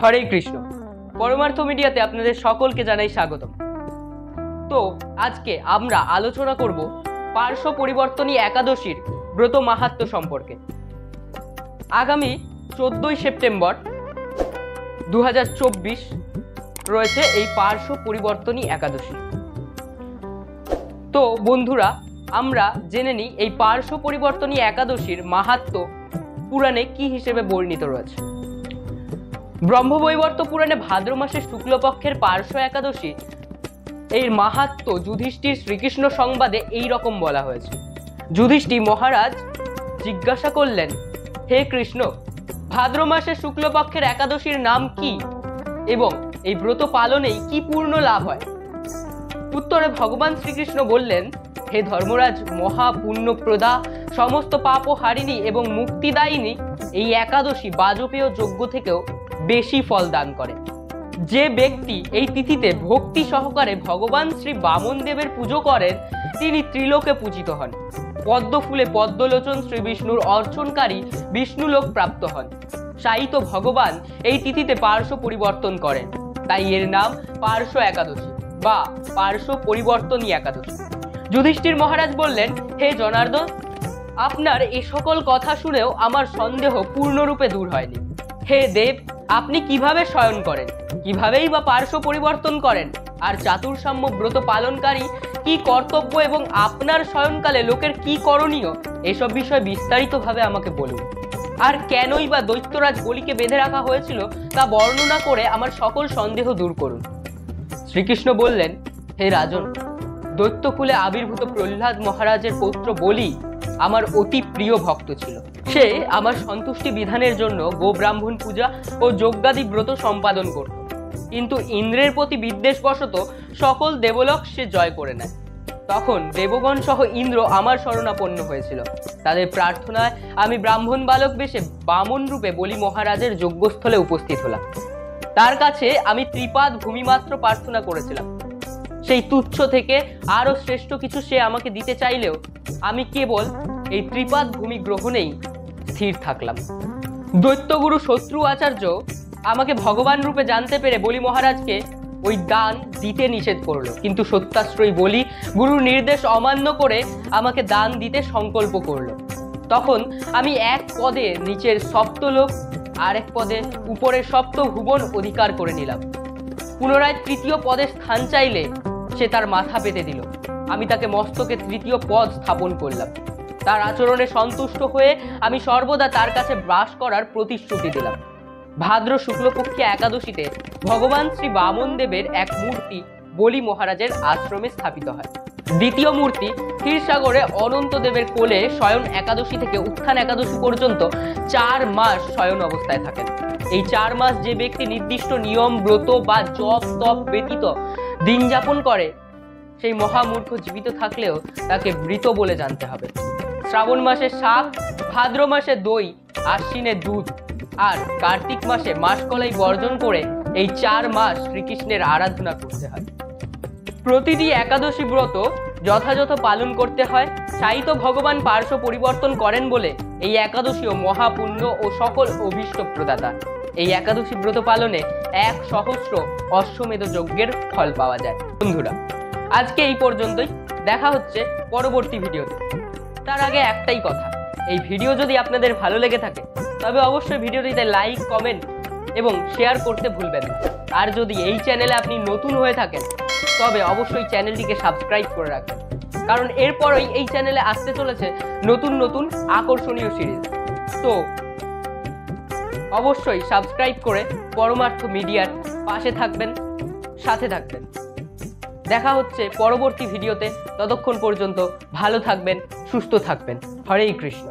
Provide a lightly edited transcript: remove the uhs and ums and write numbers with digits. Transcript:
হরে কৃষ্ণ। পরমার্থ মিডিয়াতে আপনাদের সকলকে জানাই স্বাগতম। তো আজকে আমরা আলোচনা করব পার্শ্ব পরিবর্তনী একাদশীর ব্রত মাহাত্ম্য সম্পর্কে। আগামী 14ই সেপ্টেম্বর 2024 রয়েছে এই পার্শ্ব পরিবর্তনী একাদশী। তো বন্ধুরা, আমরা জেনে নিই এই পার্শ্ব পরিবর্তনী একাদশীর মাহাত্ম্য পুরাণে কি হিসেবে বর্ণিত রয়েছে। ব্রহ্মবৈবর্ত পুরাণে ভাদ্র মাসের শুক্লপক্ষের পার্শ্ব একাদশী এর মাহাত্ম্য যুধিষ্ঠির শ্রীকৃষ্ণ সংবাদে এই রকম বলা হয়েছে। যুধিষ্ঠির মহারাজ জিজ্ঞাসা করলেন, হে কৃষ্ণ, ভাদ্র মাসের শুক্লপক্ষের একাদশীর নাম কি এবং এই ব্রত পালনেই কি পূর্ণ লাভ হয়? উত্তরে ভগবান শ্রীকৃষ্ণ বললেন, হে ধর্মরাজ, মহা পুণ্যপ্রদা, সমস্ত পাপ হারিণী এবং মুক্তিদায়িনী এই একাদশী বাজপেয় যজ্ঞ থেকেও বেশি ফল দান করে। যে ব্যক্তি এই তিথিতে ভক্তি সহকারে ভগবান শ্রী বামন দেবের পুজো করেন তিনি ত্রিলোকে পূজিত হন। পদ্ম ফুলে পদ্মলোচন শ্রী বিষ্ণুর অর্চনকারী বিষ্ণুলোক প্রাপ্ত হন। সাহিত্য ভগবান এই তিথিতে পার্শ্ব পরিবর্তন করেন, তাই এর নাম পার্শ্ব একাদশী বা পার্শ্ব পরিবর্তনী একাদশী। যুধিষ্ঠির মহারাজ বললেন, হে জনার্দন, আপনার এ সকল কথা শুনেও আমার সন্দেহ পূর্ণরূপে দূর হয়নি। হে দেব, আপনি কিভাবে শয়ন করেন, কিভাবেই বা পার্শ্ব পরিবর্তন করেন, আর চাতুর্সাম্য ব্রত পালনকারী কি কর্তব্য এবং আপনার শয়নকালে লোকের কি করণীয়, এসব বিষয় বিস্তারিতভাবে আমাকে বলুন। আর কেনই বা দৈত্যরাজ বলিকে বেঁধে রাখা হয়েছিল তা বর্ণনা করে আমার সকল সন্দেহ দূর করুন। শ্রীকৃষ্ণ বললেন, হে রাজন, দৈত্যকুলে আবির্ভূত প্রহ্লাদ মহারাজের পৌত্র বলি আমার অতি প্রিয় ভক্ত ছিল। সে আমার সন্তুষ্টি বিধানের জন্য গোব্রাহ্মণ পূজা ও যজ্ঞাদি ব্রত সম্পাদন করত, কিন্তু ইন্দ্রের প্রতি বিদ্বেষবশত সকল দেবলোক সে জয় করে নেয়। তখন দেবগণ সহ ইন্দ্র আমার শরণাপন্ন হয়েছিল। তাদের প্রার্থনায় আমি ব্রাহ্মণ বালক বেশে বামন রূপে বলি মহারাজের যজ্ঞস্থলে উপস্থিত হলাম। তার কাছে আমি ত্রিপাদ ভূমি মাত্র প্রার্থনা করেছিলাম। সেই তুচ্ছ থেকে আরো শ্রেষ্ঠ কিছু সে আমাকে দিতে চাইলেও আমি কেবল এই ত্রিপাদ ভূমি গ্রহণেই স্থির থাকলাম। দৈত্যগুরু শত্রু আচার্য আমাকে ভগবান রূপে জানতে পেরে বলি মহারাজকে ওই দান দিতে নিষেধ করলো, কিন্তু সত্যাশ্রয়ী বলি গুরুর নির্দেশ অমান্য করে আমাকে দান দিতে সংকল্প করলো। তখন আমি এক পদে নিচের সপ্তলোক আর এক পদে উপরের সপ্ত ভুবন অধিকার করে নিলাম। পুনরায় তৃতীয় পদে স্থান চাইলে সে তার মাথা পেতে দিল। আমি তাকে মস্তকে তৃতীয় পদ স্থাপন করলাম। তার আচরণে সন্তুষ্ট হয়ে আমি সর্বদা তার কাছে বাস করার প্রতিশ্রুতি দিলাম। ভাদ্র শুক্লপক্ষী একাদশীতে ভগবান শ্রী বামন দেবের এক মূর্তি বলি মহারাজের আশ্রমে স্থাপিত হয়। দ্বিতীয় মূর্তি ক্ষীরসাগরে অনন্ত দেবের কোলে শয়ন একাদশী থেকে উত্থান একাদশী পর্যন্ত 4 মাস শয়ন অবস্থায় থাকেন। এই 4 মাস যে ব্যক্তি নির্দিষ্ট নিয়ম ব্রত বা জপ তপ ব্যতীত দিন যাপন করে সেই মহামূর্খ জীবিত থাকলেও তাকে মৃত বলে জানতে হবে। শ্রাবণ মাসে শাক, ভাদ্র মাসে দই, আশ্বিনে দুধ আর কার্তিক মাসে মাসকলাই বর্জন করে এই 4 মাস শ্রীকৃষ্ণের আরাধনা করতে হয়। প্রতিটি একাদশী ব্রত যথাযথ পালন করতে হয়। সাহিত্য ভগবান পার্শ্ব পরিবর্তন করেন বলে এই একাদশীও মহাপুণ্য ও সকল অভীষ্ট প্রদাতা। এই একাদশী ব্রত পালনে 1,000 অশ্বমেধ যজ্ঞের ফল পাওয়া যায়। বন্ধুরা, আজকে এই পর্যন্তই। দেখা হচ্ছে পরবর্তী ভিডিওতে। তার আগে একটাই কথা, এই ভিডিও যদি আপনাদের ভালো লেগে থাকে তবে অবশ্যই ভিডিওটিতে লাইক, কমেন্ট এবং শেয়ার করতে ভুলবেন না। আর যদি এই চ্যানেলে আপনি নতুন হয়ে থাকেন তবে অবশ্যই চ্যানেলটিকে সাবস্ক্রাইব করে রাখবেন, কারণ এরপরই এই চ্যানেলে আসতে চলেছে নতুন নতুন আকর্ষণীয় সিরিজ। তো অবশ্যই সাবস্ক্রাইব করে পরমার্থ মিডিয়ার পাশে থাকবেন, সাথে থাকবেন। দেখা হচ্ছে পরবর্তী ভিডিওতে। ততক্ষণ পর্যন্ত ভালো থাকবেন, সুস্থ থাকবেন। হরে কৃষ্ণ।